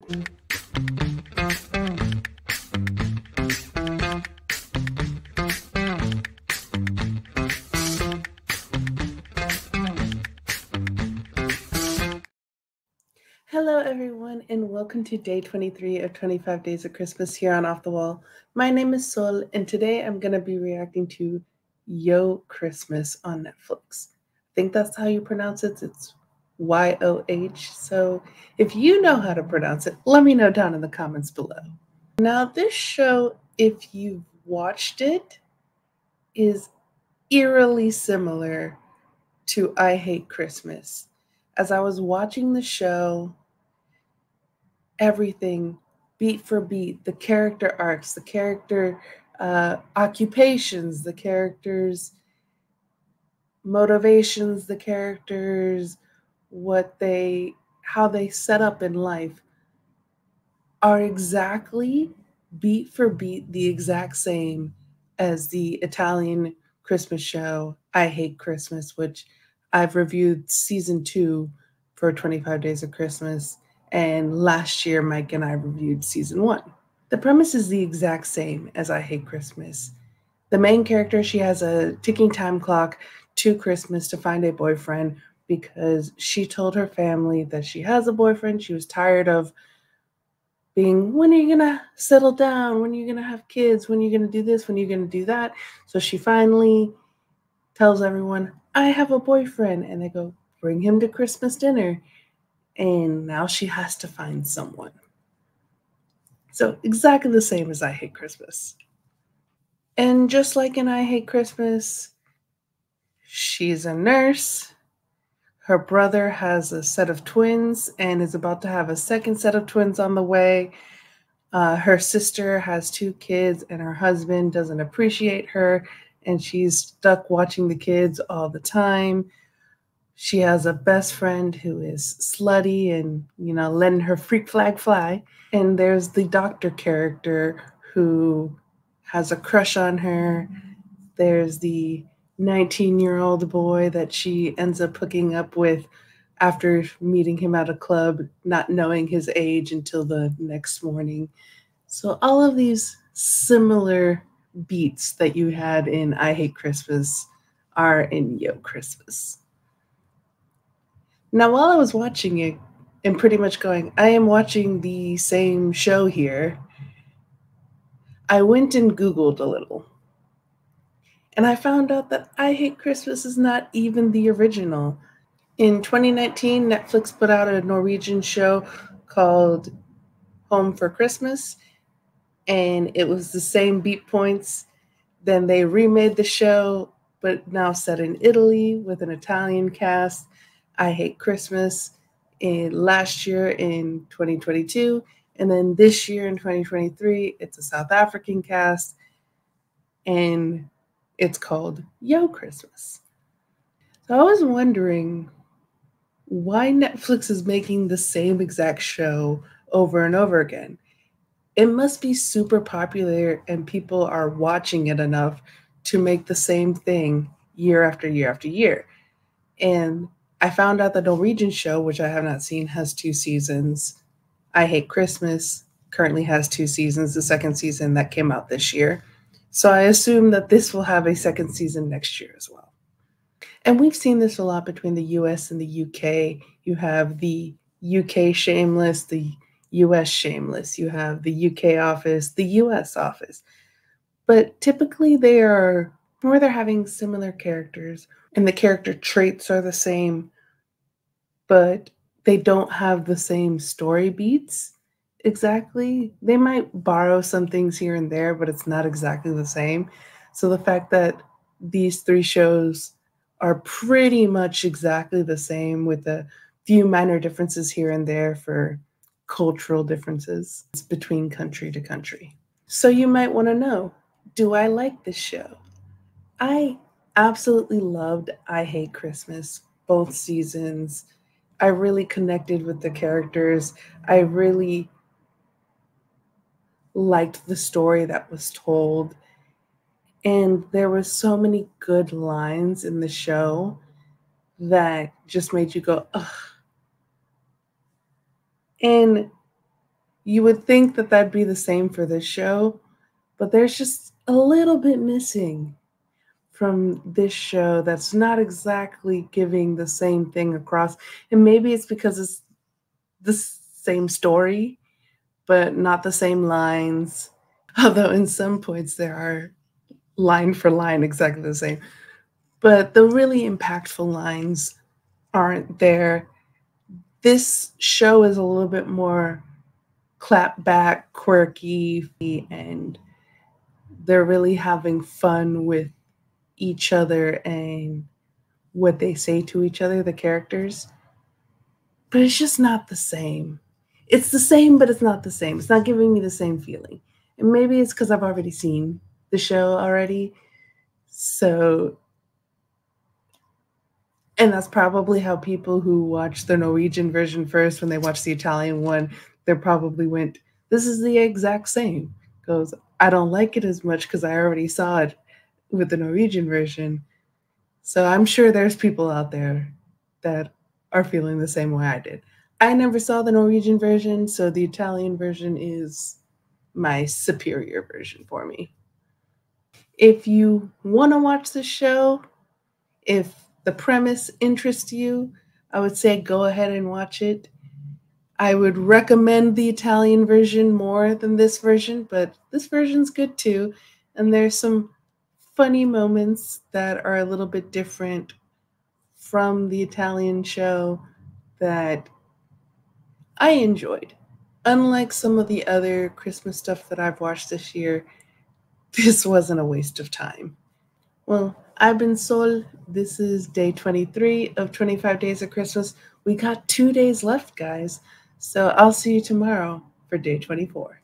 Hello, everyone, and welcome to day 23 of 25 Days of Christmas here on Off the Wall. My name is Sol, and today I'm going to be reacting to Yo Christmas on Netflix. I think that's how you pronounce it. It's YOH. So if you know how to pronounce it, let me know down in the comments below. Now, this show, if you've watched it, is eerily similar to I Hate Christmas. As I was watching the show, everything beat for beat, the character arcs, the character occupations, the characters' motivations, the characters, how they set up in life are exactly beat for beat the exact same as the Italian Christmas show I Hate Christmas, which I've reviewed season 2 for 25 Days of Christmas, and last year Mike and I reviewed season 1. The premise is the exact same as I Hate Christmas. The main character, she has a ticking time clock to Christmas to find a boyfriend because she told her family that she has a boyfriend. She was tired of being, when are you gonna settle down? When are you gonna have kids? When are you gonna do this? When are you gonna do that? So she finally tells everyone, I have a boyfriend. And they go, bring him to Christmas dinner. And now she has to find someone. So exactly the same as I Hate Christmas. And just like in I Hate Christmas, she's a nurse. Her brother has a set of twins and is about to have a second set of twins on the way. Her sister has 2 kids and her husband doesn't appreciate her, and she's stuck watching the kids all the time. She has a best friend who is slutty and, letting her freak flag fly. And there's the doctor character who has a crush on her. There's the 19-year-old boy that she ends up hooking up with after meeting him at a club, not knowing his age until the next morning. So all of these similar beats that you had in I Hate Christmas are in Yo Christmas. Now, while I was watching it and pretty much going, I am watching the same show here, I went and Googled a little. And I found out that I Hate Christmas is not even the original. In 2019, Netflix put out a Norwegian show called Home for Christmas, and it was the same beat points. Then they remade the show, but now set in Italy with an Italian cast. I Hate Christmas last year in 2022, and then this year in 2023, it's a South African cast, and it's called Yo Christmas. So I was wondering why Netflix is making the same exact show over and over again. It must be super popular and people are watching it enough to make the same thing year after year after year. And I found out the Norwegian show, which I have not seen, has 2 seasons. I Hate Christmas currently has 2 seasons, the second season that came out this year. So I assume that this will have a second season next year as well. And we've seen this a lot between the US and the UK. You have the UK Shameless, the US Shameless. You have the UK office, the US office. But typically they're having similar characters and the character traits are the same, but they don't have the same story beats exactly. They might borrow some things here and there, but it's not exactly the same. So the fact that these 3 shows are pretty much exactly the same with a few minor differences here and there for cultural differences between country to country. So you might want to know, do I like this show? I absolutely loved I Hate Christmas, both seasons. I really connected with the characters. I really liked the story that was told. And there were so many good lines in the show that just made you go, ugh. And You would think that that'd be the same for this show, but there's just a little bit missing from this show that's not exactly giving the same thing across. And maybe it's because it's the same story, but not the same lines. Although in some points there are line for line exactly the same. But the really impactful lines aren't there. This show is a little bit more clap back, quirky, and they're really having fun with each other and what they say to each other, the characters. But it's just not the same. It's the same, but it's not the same. It's not giving me the same feeling. And maybe it's because I've already seen the show already. So, and that's probably how people who watch the Norwegian version first, when they watch the Italian one, they probably went, this is the exact same. Goes, I don't like it as much because I already saw it with the Norwegian version. So I'm sure there's people out there that are feeling the same way I did. I never saw the Norwegian version, so the Italian version is my superior version for me. If you want to watch the show, if the premise interests you, I would say go ahead and watch it. I would recommend the Italian version more than this version, but this version's good too. And there's some funny moments that are a little bit different from the Italian show that I enjoyed. Unlike some of the other Christmas stuff that I've watched this year, this wasn't a waste of time. Well, I've been Sol. This is day 23 of 25 Days of Christmas. We got 2 days left, guys. So I'll see you tomorrow for day 24.